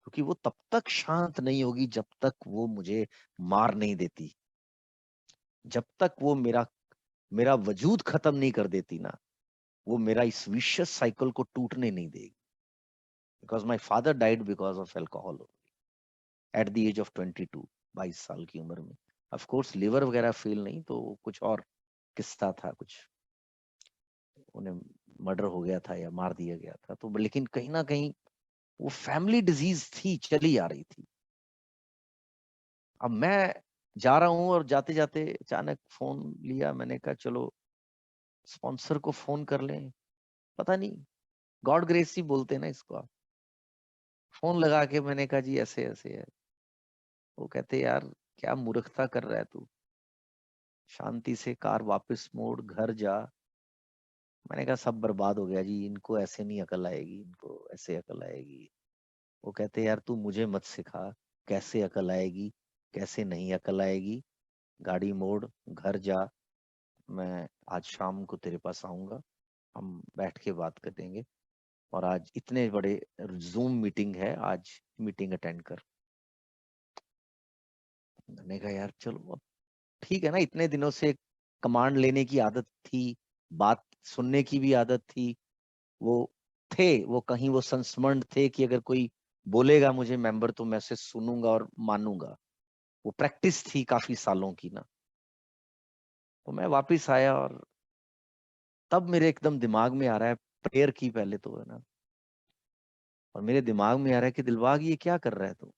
क्योंकि वो तब तक शांत नहीं होगी जब तक वो मुझे मार नहीं देती, जब तक वो मेरा मेरा वजूद खत्म नहीं कर देती ना, वो मेरा इस विशियस साइकिल को टूटने नहीं देगी। Because my father died because of alcohol at the age of 22, 22 साल की उम्र में। ऑफ कोर्स लिवर वगैरह फेल नहीं, तो कुछ और किस्सा था, कुछ उन्हें मर्डर हो गया था या मार दिया गया था। तो लेकिन कहीं ना कहीं वो फैमिली डिजीज थी, चली आ रही थी। अब मैं जा रहा हूँ, और जाते जाते अचानक फोन लिया, मैंने कहा चलो स्पॉन्सर को फोन कर लें। पता नहीं, गॉड ग्रेस ही बोलते हैं ना इसको आप। फोन लगा के मैंने कहा जी ऐसे ऐसे है। वो कहते यार क्या मूर्खता कर रहा है तू, शांति से कार वापस मोड़, घर जा। मैंने कहा सब बर्बाद हो गया जी, इनको ऐसे नहीं अकल आएगी, इनको ऐसे अकल आएगी। वो कहते यार तू मुझे मत सिखा कैसे अकल आएगी, कैसे नहीं अकल आएगी। गाड़ी मोड़, घर जा, मैं आज शाम को तेरे पास आऊंगा, हम बैठ के बात करेंगे। और आज इतने बड़े जूम मीटिंग है, आज मीटिंग अटेंड कर। मैंने कहा यार चलो अब ठीक है ना, इतने दिनों से कमांड लेने की आदत थी, बात सुनने की भी आदत थी। वो वो कहीं वो संस्मरण थे कि अगर कोई बोलेगा मुझे मेंबर तो मैं उसे सुनूंगा और मानूंगा। वो प्रैक्टिस थी काफी सालों की ना। तो मैं वापिस आया, और तब मेरे एकदम दिमाग में आ रहा है, प्रेयर की पहले तो है ना, और मेरे दिमाग में आ रहा है कि दिलबाग ये क्या कर रहा है तू?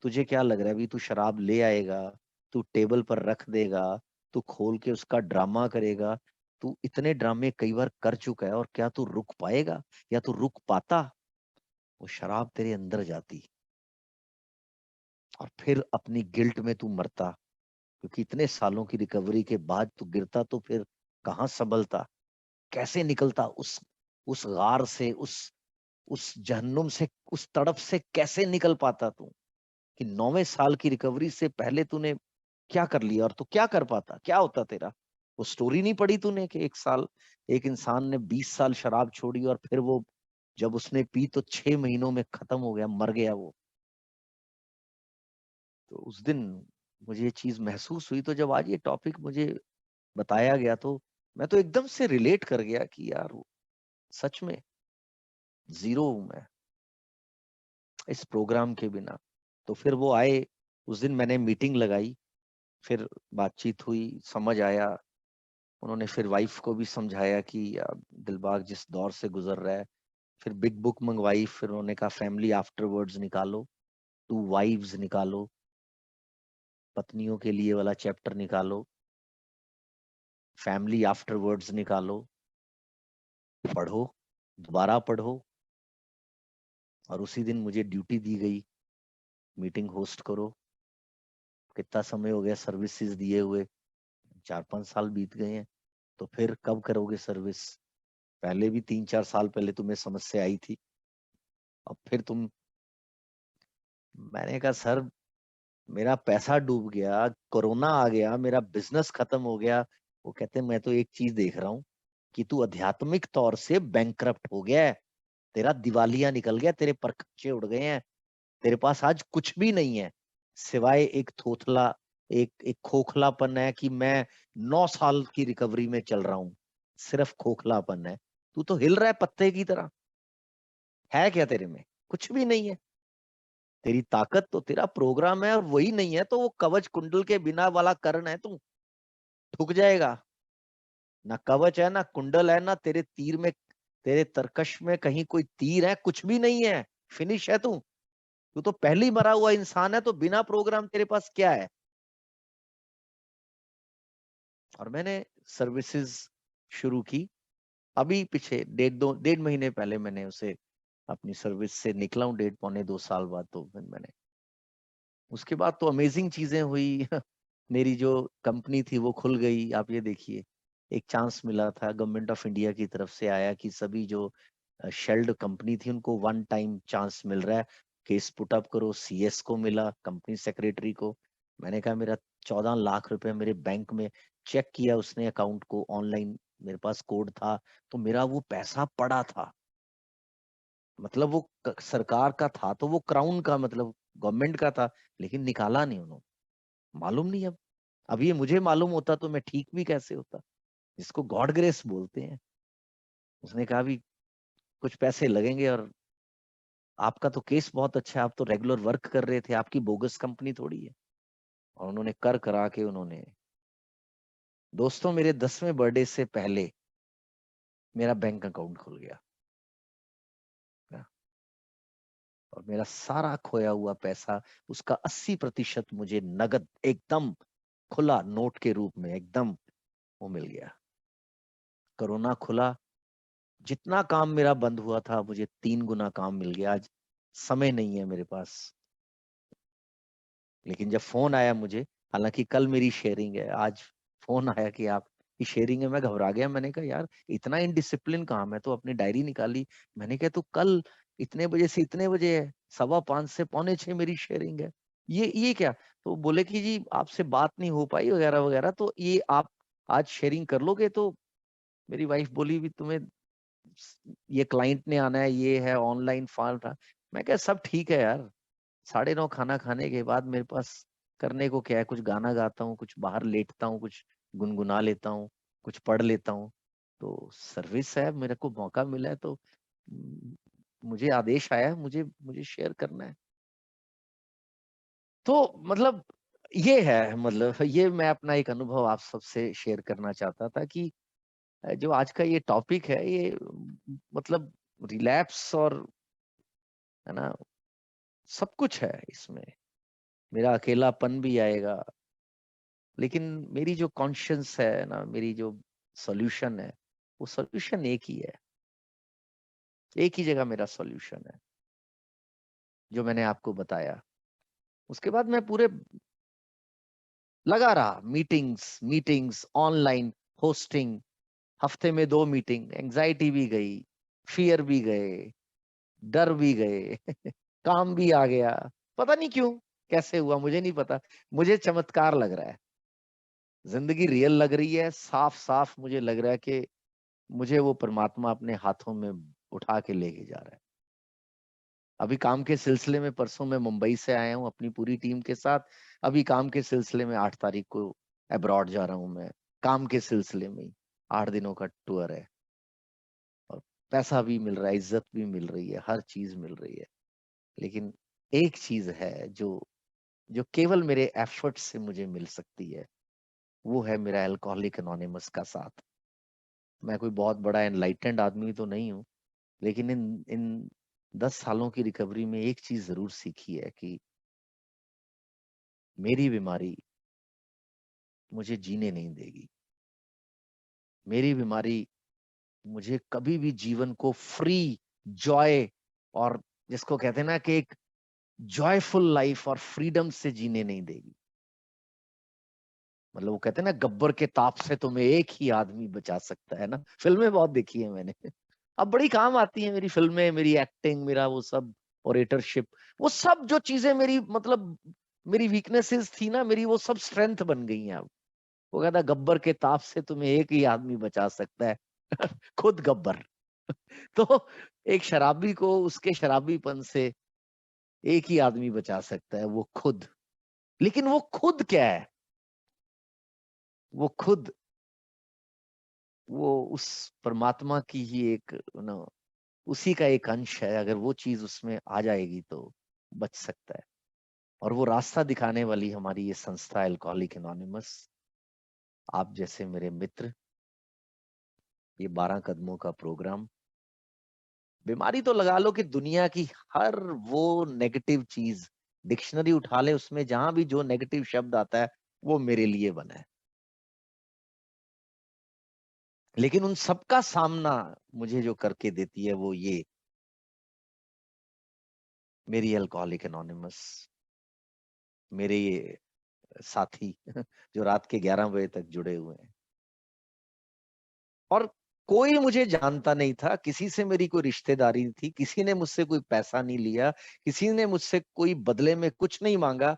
तुझे क्या लग रहा है अभी तू शराब ले आएगा, तू टेबल पर रख देगा, तू खोल के उसका ड्रामा करेगा? तू इतने ड्रामे कई बार कर चुका है, और क्या तू रुक पाएगा, या तू रुक पाता? वो शराब तेरे अंदर जाती, और फिर अपनी गिल्ट में तू मरता। क्योंकि इतने सालों की रिकवरी के बाद तू गिरता तो फिर कहाँ संभलता, कैसे निकलता उस गार से, उस जहन्नुम से, उस तड़प से कैसे निकल पाता तू? कि 9वें साल की रिकवरी से पहले तूने क्या कर लिया, और तू क्या कर पाता, क्या होता तेरा? वो स्टोरी नहीं पढ़ी तूने कि एक इंसान ने 20 साल शराब छोड़ी और फिर वो जब उसने पी तो 6 महीनों में खत्म हो गया, मर गया वो। तो उस दिन मुझे ये चीज महसूस हुई, तो जब आज ये टॉपिक मुझे बताया गया तो मैं तो एकदम से रिलेट कर गया कि यार सच में जीरो हूं मैं इस प्रोग्राम के बिना। तो फिर वो आए, उस दिन मैंने मीटिंग लगाई, फिर बातचीत हुई, समझ आया। उन्होंने फिर वाइफ को भी समझाया कि दिलबाग जिस दौर से गुजर रहा है। फिर बिग बुक मंगवाई, फिर उन्होंने कहा फैमिली आफ्टरवर्ड्स निकालो, 2 वाइव्स निकालो, पत्नियों के लिए वाला चैप्टर निकालो, फैमिली आफ्टरवर्ड्स निकालो, पढ़ो, दोबारा पढ़ो। और उसी दिन मुझे ड्यूटी दी गई, मीटिंग होस्ट करो। कितना समय हो गया सर्विसेज दिए हुए, 4-5 साल बीत गए हैं। तो फिर कब करोगे सर्विस? पहले भी 3-4 साल पहले तुम्हें समस्या आई थी, अब फिर तुम। मैंने कहा सर मेरा पैसा डूब गया, कोरोना आ गया, मेरा बिजनेस खत्म हो गया। वो कहते मैं तो एक चीज देख रहा हूँ कि तू आध्यात्मिक तौर से बैंकरप्ट हो गया है, तेरा दिवालिया निकल गया, तेरे परखच्चे उड़ गए हैं, तेरे पास आज कुछ भी नहीं है सिवाय एक थोथला, एक खोखलापन है कि मैं 9 साल की रिकवरी में चल रहा हूँ। सिर्फ खोखलापन है। तू तो हिल रहा है पत्ते की तरह। है क्या तेरे में? कुछ भी नहीं है। तेरी ताकत तो तेरा प्रोग्राम है, और वही नहीं है तो वो कवच कुंडल के बिना वाला कर्ण है तू, ठुक जाएगा। ना कवच है, ना कुंडल है, ना तेरे तीर में, तेरे तरकश में कहीं कोई तीर है, कुछ भी नहीं है। फिनिश है तू। तू तो पहले ही मरा हुआ इंसान है, तो बिना प्रोग्राम तेरे पास क्या है? और मैंने सर्विसेज शुरू की। अभी पीछे 1.5 महीने पहले मैंने उसे अपनी सर्विस से निकला हूँ, 1.5 पौने 2 साल बाद। तो फिर मैंने उसके बाद तो अमेजिंग चीजें हुई। मेरी जो कंपनी थी वो खुल गई। आप ये देखिए, एक चांस मिला था गवर्नमेंट ऑफ इंडिया की तरफ से आया कि सभी जो शेल्ड कंपनी थी उनको 1 टाइम चांस मिल रहा है, केस पुट अप करो। सीएस को मिला, कंपनी सेक्रेटरी को। मैंने कहा मेरा 14 लाख रुपए मेरे बैंक में, चेक किया उसने अकाउंट को ऑनलाइन, मेरे पास कोड था, तो मेरा वो पैसा पड़ा था। मतलब वो सरकार का था, तो वो क्राउन का, मतलब गवर्नमेंट का था, लेकिन निकाला नहीं उन्होंने। मालूम नहीं अब ये मुझे मालूम होता तो मैं ठीक भी कैसे होता, जिसको गॉड ग्रेस बोलते हैं। उसने कहा भी कुछ पैसे लगेंगे, और आपका तो केस बहुत अच्छा है, आप तो रेगुलर वर्क कर रहे थे, आपकी बोगस कंपनी थोड़ी है। और उन्होंने कर करा के उन्होंने, दोस्तों मेरे 10वें बर्थडे से पहले मेरा बैंक अकाउंट खुल गया। और मेरा सारा खोया हुआ पैसा, उसका 80% मुझे नगद एकदम खुला नोट के रूप में एकदम वो मिल गया। कोरोना खुला, जितना काम मेरा बंद हुआ था मुझे 3 गुना काम मिल गया। आज समय नहीं है मेरे पास, लेकिन जब फोन आया मुझे, हालांकि कल मेरी शेयरिंग है, आज फोन आया कि आपकी शेयरिंग है, मैं घबरा गया। मैंने कहा यार इतना इनडिसिप्लिन काम है, तो अपनी डायरी निकाली। मैंने कहा तो कल इतने बजे से इतने बजे है, 5:15 से 5:45 मेरी शेयरिंग है। ये क्या? तो बोले कि जी आपसे बात नहीं हो पाई वगैरह वगैरह, तो ये आप आज शेयरिंग कर लोगे? तो मेरी वाइफ बोली भी तुम्हें ये क्लाइंट ने आना है, ये है ऑनलाइन फॉर्म था। मैं क्या, सब ठीक है यार, 9:30 खाना खाने के बाद मेरे पास करने को क्या है? कुछ गाना गाता हूँ, कुछ बाहर लेटता हूँ, कुछ गुनगुना लेता हूँ, कुछ पढ़ लेता हूँ। तो सर्विस है, मेरे को मौका मिला है, तो म, मुझे आदेश आया है, मुझे मुझे शेयर करना है। तो मतलब ये है, मतलब ये मैं अपना एक अनुभव आप सबसे शेयर करना चाहता था कि जो आज का ये टॉपिक है, ये मतलब रिलैप्स और, है ना, सब कुछ है इसमें। मेरा अकेलापन भी आएगा, लेकिन मेरी जो कॉन्शियंस है ना, मेरी जो सॉल्यूशन है, वो सॉल्यूशन एक ही है। एक ही जगह मेरा सॉल्यूशन है, जो मैंने आपको बताया। उसके बाद मैं पूरे लगा रहा, मीटिंग्स मीटिंग्स ऑनलाइन, होस्टिंग, हफ्ते में 2 मीटिंग। एंजाइटी भी गई, फियर भी गए, डर भी गए, काम भी आ गया। पता नहीं क्यों, कैसे हुआ मुझे नहीं पता। मुझे चमत्कार लग रहा है। जिंदगी रियल लग रही है, साफ साफ मुझे लग रहा है कि मुझे वो परमात्मा अपने हाथों में उठा के लेके जा रहा है। अभी काम के सिलसिले में परसों मैं मुंबई से आया हूँ अपनी पूरी टीम के साथ। अभी काम के सिलसिले में 8 तारीख को अब्रॉड जा रहा हूँ मैं, काम के सिलसिले में ही। 8 दिनों का टूर है और पैसा भी मिल रहा है, इज्जत भी मिल रही है, हर चीज मिल रही है। लेकिन एक चीज है जो जो केवल मेरे एफर्ट से मुझे मिल सकती है, वो है मेरा अल्कोहलिक एनोनिमस का साथ। मैं कोई बहुत बड़ा एनलाइटेंड आदमी तो नहीं हूँ, लेकिन इन इन 10 सालों की रिकवरी में एक चीज जरूर सीखी है कि मेरी बीमारी मुझे जीने नहीं देगी। मेरी बीमारी मुझे कभी भी जीवन को फ्री, जॉय और जिसको कहते हैं ना कि एक जॉयफुल लाइफ और फ्रीडम से जीने नहीं देगी। मतलब वो कहते हैं ना, गब्बर के ताप से तुम्हें एक ही आदमी बचा सकता है ना। फिल्में बहुत देखी है मैंने। अब बड़ी काम आती है मेरी फिल्में, मेरी एक्टिंग, मेरा वो सब ओरेटरशिप, वो सब जो चीजें मेरी मतलब मेरी वीकनेसेस थी ना, मेरी वो सब स्ट्रेंथ बन गई हैं अब। वो कहता गब्बर के ताप से तुम्हें एक ही आदमी बचा सकता है, खुद गब्बर। तो एक शराबी को उसके शराबीपन से एक ही आदमी बचा सकता है, वो खुद। लेकिन वो खुद क्या है? वो खुद वो उस परमात्मा की ही एक ना, उसी का एक अंश है। अगर वो चीज उसमें आ जाएगी तो बच सकता है। और वो रास्ता दिखाने वाली हमारी ये संस्था अल्कोहलिक एनोनिमस, आप जैसे मेरे मित्र, ये 12 कदमों का प्रोग्राम। बीमारी तो लगा लो कि दुनिया की हर वो नेगेटिव चीज, डिक्शनरी उठा ले, उसमें जहां भी जो नेगेटिव शब्द आता है वो मेरे लिए बना है। लेकिन उन सबका सामना मुझे जो करके देती है वो ये मेरी अल्कोहलिक एनोनिमस, मेरे ये साथी जो रात के 11 बजे तक जुड़े हुए हैं। और कोई मुझे जानता नहीं था, किसी से मेरी कोई रिश्तेदारी नहीं थी, किसी ने मुझसे कोई पैसा नहीं लिया, किसी ने मुझसे कोई बदले में कुछ नहीं मांगा।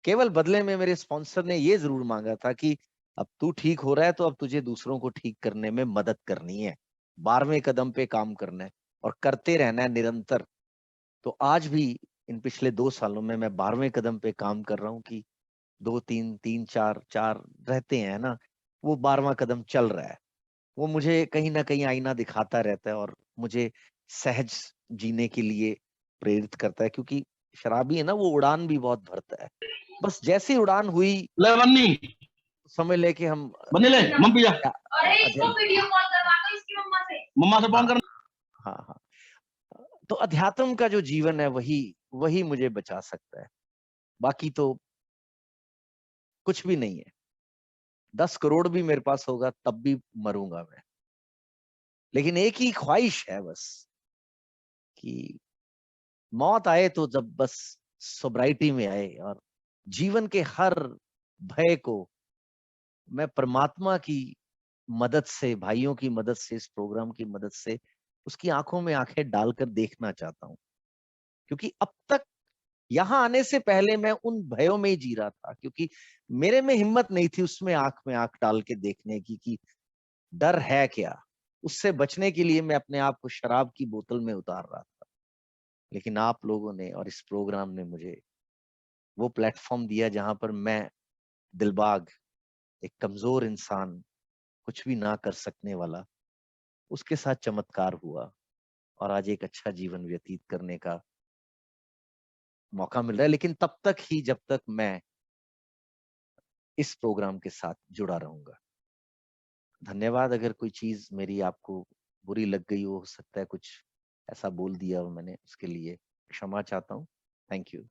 केवल बदले में मेरे स्पॉन्सर ने ये जरूर मांगा था कि अब तू ठीक हो रहा है तो अब तुझे दूसरों को ठीक करने में मदद करनी है, 12वें कदम पे काम करना है और करते रहना है निरंतर। तो आज भी इन पिछले 2 सालों में मैं 12वें कदम पे काम कर रहा हूँ कि 2 3 3 4 4 रहते हैं ना, वो 12वां कदम चल रहा है। वो मुझे कहीं ना कहीं आईना दिखाता रहता है और मुझे सहज जीने के लिए प्रेरित करता है। क्योंकि शराबी है ना, वो उड़ान भी बहुत भरता है। बस जैसी उड़ान हुई, ले बन्नी समझ ले कि हम बन्नी ले मम पिया अरे इसको वीडियो कॉल करवा दो इसकी मम्मा से फोन हाँ, कर। हाँ, हाँ। तो अध्यात्म का जो जीवन है वही वही मुझे बचा सकता है। बाकी तो कुछ भी नहीं है। 10 करोड़ भी मेरे पास होगा तब भी मरूंगा मैं। लेकिन एक ही ख्वाहिश है बस, कि मौत आए तो जब बस सोब्राइटी में आए और जीवन के हर भय को मैं परमात्मा की मदद से, भाइयों की मदद से, इस प्रोग्राम की मदद से उसकी आंखों में आंखें डालकर देखना चाहता हूँ। क्योंकि अब तक यहाँ आने से पहले मैं उन भयों में ही जी रहा था, क्योंकि मेरे में हिम्मत नहीं थी उसमें आंख में आंख डाल के देखने की कि डर है क्या। उससे बचने के लिए मैं अपने आप को शराब की बोतल में उतार रहा था। लेकिन आप लोगों ने और इस प्रोग्राम ने मुझे वो प्लेटफॉर्म दिया जहां पर मैं, दिलबाग, एक कमजोर इंसान, कुछ भी ना कर सकने वाला, उसके साथ चमत्कार हुआ और आज एक अच्छा जीवन व्यतीत करने का मौका मिल रहा है। लेकिन तब तक ही जब तक मैं इस प्रोग्राम के साथ जुड़ा रहूंगा। धन्यवाद। अगर कोई चीज मेरी आपको बुरी लग गई हो सकता है कुछ ऐसा बोल दिया हो मैंने, उसके लिए क्षमा चाहता हूँ। Thank you.